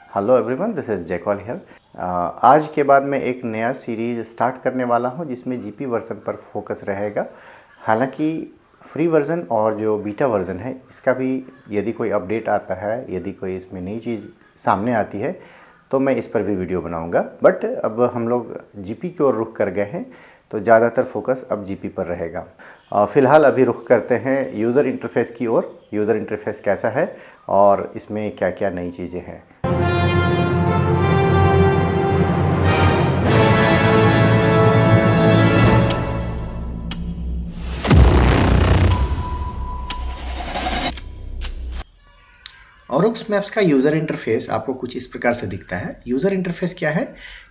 Hello everyone, this is Jaykaul here. आज के बाद मैं एक नया सीरीज़ स्टार्ट करने वाला हूं जिसमें जीपी वर्जन पर फोकस रहेगा। हालांकि फ्री वर्ज़न और जो बीटा वर्ज़न है इसका भी यदि कोई अपडेट आता है, यदि कोई इसमें नई चीज़ सामने आती है तो मैं इस पर भी वीडियो बनाऊंगा। बट अब हम लोग जीपी की ओर रुख कर गए हैं तो ज़्यादातर फोकस अब जीपी पर रहेगा। फ़िलहाल अभी रुख करते हैं यूज़र इंटरफेस की ओर। यूज़र इंटरफेस कैसा है और इसमें क्या क्या नई चीज़ें हैं। ऑरोक्स मैप्स का यूज़र इंटरफेस आपको कुछ इस प्रकार से दिखता है। यूज़र इंटरफेस क्या है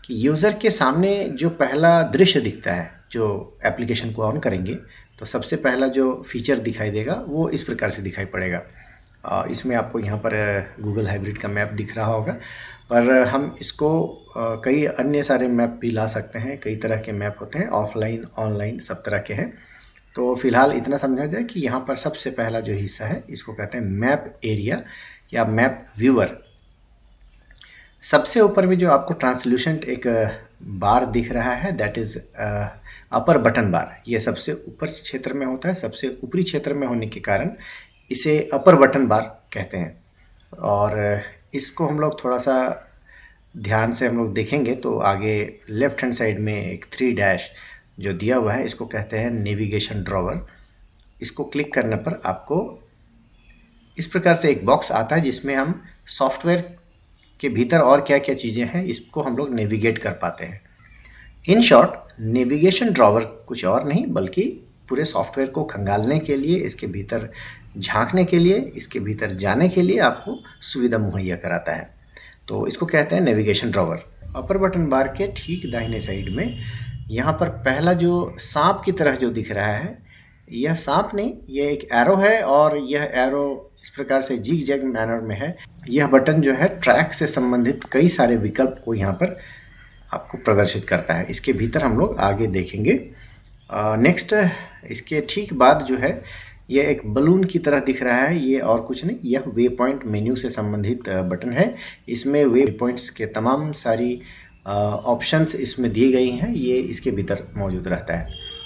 कि यूज़र के सामने जो पहला दृश्य दिखता है, जो एप्लीकेशन को ऑन करेंगे तो सबसे पहला जो फीचर दिखाई देगा वो इस प्रकार से दिखाई पड़ेगा। इसमें आपको यहाँ पर गूगल हाइब्रिड का मैप दिख रहा होगा, पर हम इसको कई अन्य सारे मैप भी ला सकते हैं। कई तरह के मैप होते हैं, ऑफलाइन ऑनलाइन सब तरह के हैं। तो फिलहाल इतना समझा जाए कि यहाँ पर सबसे पहला जो हिस्सा है इसको कहते हैं मैप एरिया या मैप व्यूअर। सबसे ऊपर में जो आपको ट्रांसल्यूसेंट एक बार दिख रहा है, दैट इज़ अपर बटन बार। ये सबसे ऊपर क्षेत्र में होता है, सबसे ऊपरी क्षेत्र में होने के कारण इसे अपर बटन बार कहते हैं। और इसको हम लोग थोड़ा सा ध्यान से हम लोग देखेंगे तो आगे लेफ्ट हैंड साइड में एक 3 डैश जो दिया हुआ है इसको कहते हैं नेविगेशन ड्रॉवर। इसको क्लिक करने पर आपको इस प्रकार से एक बॉक्स आता है जिसमें हम सॉफ्टवेयर के भीतर और क्या क्या चीज़ें हैं इसको हम लोग नेविगेट कर पाते हैं। इन शॉर्ट, नेविगेशन ड्रॉवर कुछ और नहीं बल्कि पूरे सॉफ्टवेयर को खंगालने के लिए, इसके भीतर झांकने के लिए, इसके भीतर जाने के लिए आपको सुविधा मुहैया कराता है। तो इसको कहते हैं नेविगेशन ड्रॉवर। अपर बटन बार के ठीक दाहिने साइड में यहाँ पर पहला जो सांप की तरह जो दिख रहा है, यह सांप नहीं, यह एक एरो है और यह एरो इस प्रकार से जिग जैग मैनर में है। यह बटन जो है ट्रैक से संबंधित कई सारे विकल्प को यहाँ पर आपको प्रदर्शित करता है। इसके भीतर हम लोग आगे देखेंगे। नेक्स्ट, इसके ठीक बाद जो है यह एक बलून की तरह दिख रहा है। ये और कुछ नहीं, यह वे पॉइंट मेन्यू से संबंधित बटन है। इसमें वे पॉइंट्स के तमाम सारी ऑप्शंस इसमें दी गई हैं, ये इसके भीतर मौजूद रहता है।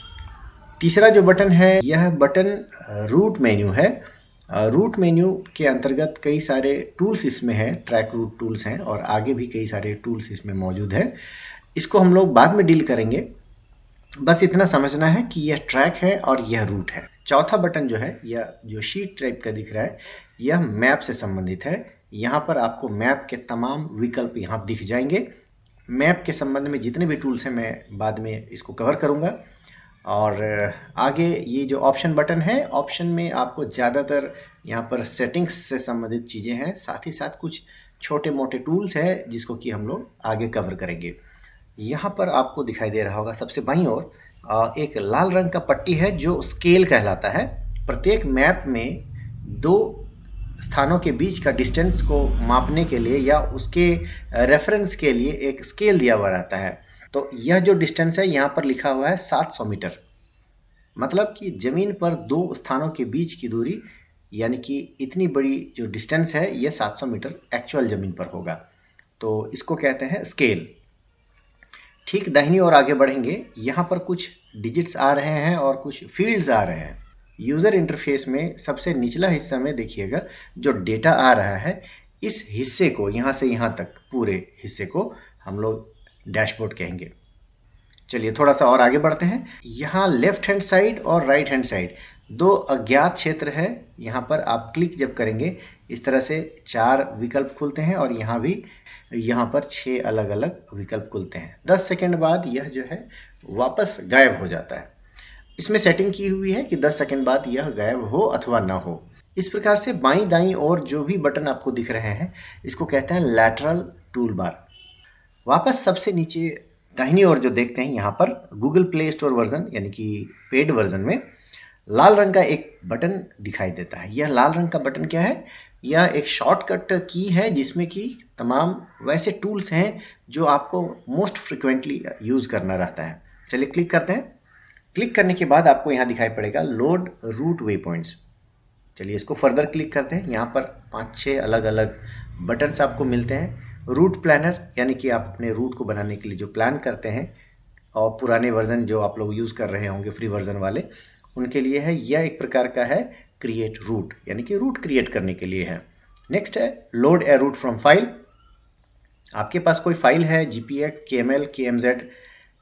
तीसरा जो बटन है यह बटन रूट मेन्यू है। रूट मेन्यू के अंतर्गत कई सारे टूल्स इसमें हैं, ट्रैक रूट टूल्स हैं और आगे भी कई सारे टूल्स इसमें मौजूद हैं। इसको हम लोग बाद में डील करेंगे। बस इतना समझना है कि यह ट्रैक है और यह रूट है। चौथा बटन जो है, यह जो शीट टाइप का दिख रहा है, यह मैप से संबंधित है। यहाँ पर आपको मैप के तमाम विकल्प यहाँ दिख जाएंगे। मैप के संबंध में जितने भी टूल्स हैं मैं बाद में इसको कवर करूँगा। और आगे ये जो ऑप्शन बटन है, ऑप्शन में आपको ज़्यादातर यहाँ पर सेटिंग्स से संबंधित चीज़ें हैं, साथ ही साथ कुछ छोटे मोटे टूल्स हैं जिसको कि हम लोग आगे कवर करेंगे। यहाँ पर आपको दिखाई दे रहा होगा सबसे बाईं ओर एक लाल रंग का पट्टी है जो स्केल कहलाता है। प्रत्येक मैप में 2 स्थानों के बीच का डिस्टेंस को मापने के लिए या उसके रेफरेंस के लिए एक स्केल दिया हुआ रहता है। तो यह जो डिस्टेंस है यहाँ पर लिखा हुआ है 700 मीटर। मतलब कि ज़मीन पर 2 स्थानों के बीच की दूरी, यानी कि इतनी बड़ी जो डिस्टेंस है यह 700 मीटर एक्चुअल ज़मीन पर होगा। तो इसको कहते हैं स्केल। ठीक दाहिनी ओर आगे बढ़ेंगे, यहाँ पर कुछ डिजिट्स आ रहे हैं और कुछ फील्ड्स आ रहे हैं। यूज़र इंटरफेस में सबसे निचला हिस्सा में देखिएगा जो डेटा आ रहा है, इस हिस्से को, यहाँ से यहाँ तक पूरे हिस्से को हम लोग डैशबोर्ड कहेंगे। चलिए थोड़ा सा और आगे बढ़ते हैं। यहाँ लेफ्ट हैंड साइड और राइट हैंड साइड 2 अज्ञात क्षेत्र है। यहाँ पर आप क्लिक जब करेंगे इस तरह से 4 विकल्प खुलते हैं और यहाँ भी यहाँ पर 6 अलग अलग विकल्प खुलते हैं। 10 सेकंड बाद यह जो है वापस गायब हो जाता है। इसमें सेटिंग की हुई है कि 10 सेकंड बाद यह गायब हो अथवा ना हो। इस प्रकार से बाईं दाईं और जो भी बटन आपको दिख रहे हैं इसको कहते हैं लैटरल टूल बार। वापस सबसे नीचे दाहिनी ओर जो देखते हैं यहाँ पर गूगल प्ले स्टोर वर्जन यानी कि पेड वर्जन में लाल रंग का एक बटन दिखाई देता है। यह लाल रंग का बटन क्या है? यह एक शॉर्टकट की है जिसमें कि तमाम वैसे टूल्स हैं जो आपको मोस्ट फ्रिक्वेंटली यूज़ करना रहता है। चलिए क्लिक करते हैं। क्लिक करने के बाद आपको यहाँ दिखाई पड़ेगा लोड रूट वे पॉइंट्स। चलिए इसको फर्दर क्लिक करते हैं। यहाँ पर 5-6 अलग अलग बटन्स आपको मिलते हैं। रूट प्लानर यानी कि आप अपने रूट को बनाने के लिए जो प्लान करते हैं, और पुराने वर्जन जो आप लोग यूज़ कर रहे होंगे फ्री वर्जन वाले, उनके लिए है। यह एक प्रकार का है क्रिएट रूट, यानी कि रूट क्रिएट करने के लिए है। नेक्स्ट है load a route from file. आपके पास कोई फाइल है GPX, KML, KMZ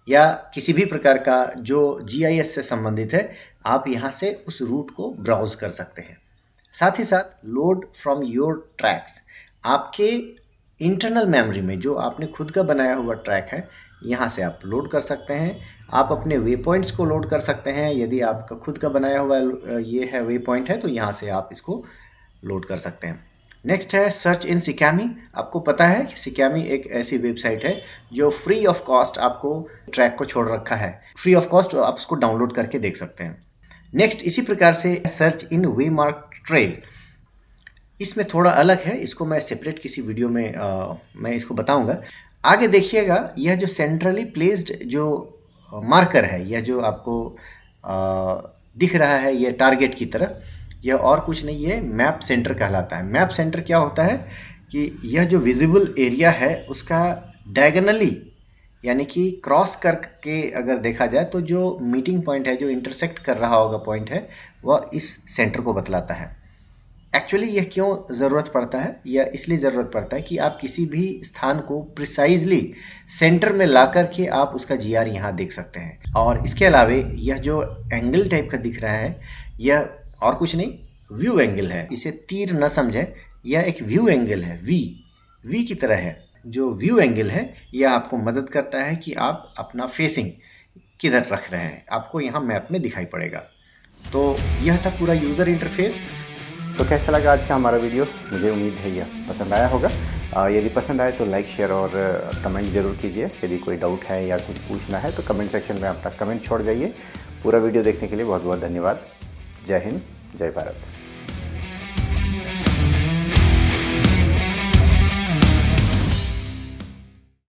या किसी भी प्रकार का जो GIS से संबंधित है, आप यहाँ से उस रूट को ब्राउज कर सकते हैं। साथ ही साथ लोड फ्रॉम योर ट्रैक्स, आपके इंटरनल मेमोरी में जो आपने खुद का बनाया हुआ ट्रैक है, यहाँ से आप लोड कर सकते हैं। आप अपने वे पॉइंट्स को लोड कर सकते हैं। यदि आपका खुद का बनाया हुआ ये है वे पॉइंट है, तो यहाँ से आप इसको लोड कर सकते हैं। नेक्स्ट है सर्च इन सिकामी। आपको पता है कि सिकामी एक ऐसी वेबसाइट है जो फ्री ऑफ कॉस्ट आपको ट्रैक को छोड़ रखा है। फ्री ऑफ कॉस्ट आप उसको डाउनलोड करके देख सकते हैं। नेक्स्ट इसी प्रकार से सर्च इन वेमार्क ट्रेल। इसमें थोड़ा अलग है, इसको मैं सेपरेट किसी वीडियो में मैं इसको बताऊंगा। आगे देखिएगा, यह जो सेंट्रली प्लेस्ड जो मार्कर है, यह जो आपको दिख रहा है ये टारगेट की तरह, यह और कुछ नहीं है, मैप सेंटर कहलाता है। मैप सेंटर क्या होता है कि यह जो विजिबल एरिया है उसका डायगोनली यानी कि क्रॉस करके अगर देखा जाए तो जो मीटिंग पॉइंट है, जो इंटरसेक्ट कर रहा होगा पॉइंट है, वह इस सेंटर को बतलाता है। एक्चुअली यह क्यों ज़रूरत पड़ता है? यह इसलिए ज़रूरत पड़ता है कि आप किसी भी स्थान को प्रिसाइजली सेंटर में ला कर के आप उसका GR यहाँ देख सकते हैं। और इसके अलावे यह जो एंगल टाइप का दिख रहा है, यह और कुछ नहीं, व्यू एंगल है। इसे तीर न समझें, यह एक व्यू एंगल है। वी की तरह है। जो व्यू एंगल है यह आपको मदद करता है कि आप अपना फेसिंग किधर रख रहे हैं, आपको यहाँ मैप में दिखाई पड़ेगा। तो यह था पूरा यूज़र इंटरफेस। तो कैसा लगा आज का हमारा वीडियो? मुझे उम्मीद है यह पसंद आया होगा। यदि पसंद आए तो लाइक, शेयर और कमेंट जरूर कीजिए। यदि कोई डाउट है या कुछ पूछना है तो कमेंट सेक्शन में अपना कमेंट छोड़ जाइए। पूरा वीडियो देखने के लिए बहुत बहुत धन्यवाद। जय हिंद, जय भारत।